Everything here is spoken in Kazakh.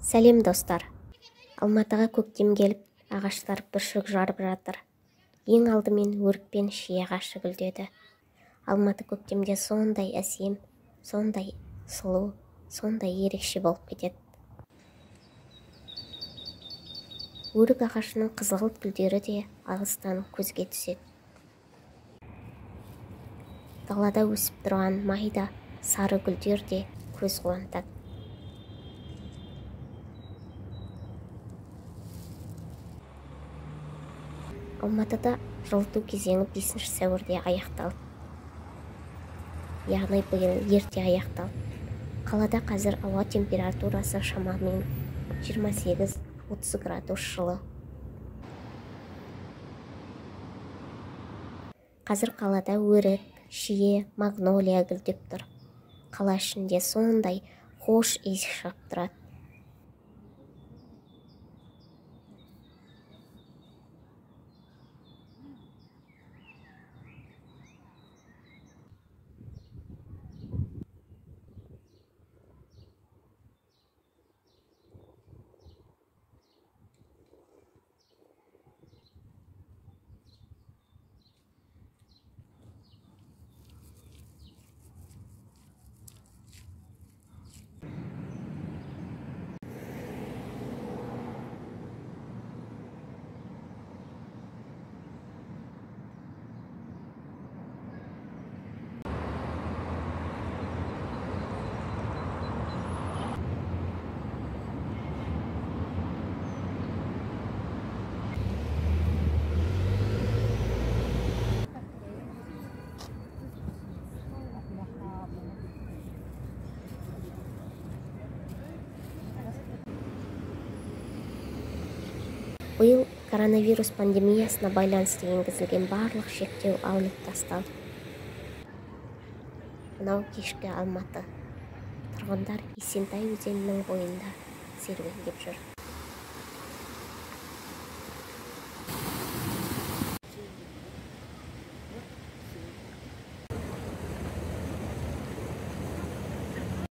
Сәлем достар. Алматыға көктем келіп, ағаштар бүршік жарып жатыр. Ең алдымен өрік шие ағашы гүлдеді. Алматы көктемде сондай әсем, сондай сұлу, сондай ерекше болып кетеді. Өрік ағашының қызғылт гүлдері де алыстан көзге түседі. Далада өсіп тұрған майда сары гүлдер де көз қуантады. Алматыда жылыту кезеңі 5 сәуірде аяқталды. Яғни биыл ерте аяқталды. Қалада қазір ауа температурасы шамамен 28-30 градус жылы. Қазір қалада өрік, шие, магнолия гүлдеп тұр. Қала ішінде сондай хош иіс шығып тұрады. Биыл коронавирус пандемиясына байланысты енгізілген барлық шектеу алынып тасталды. Мынау кешкі Алматы. Тұрғындар Есентай өзенінің бойында серуендеп жүр.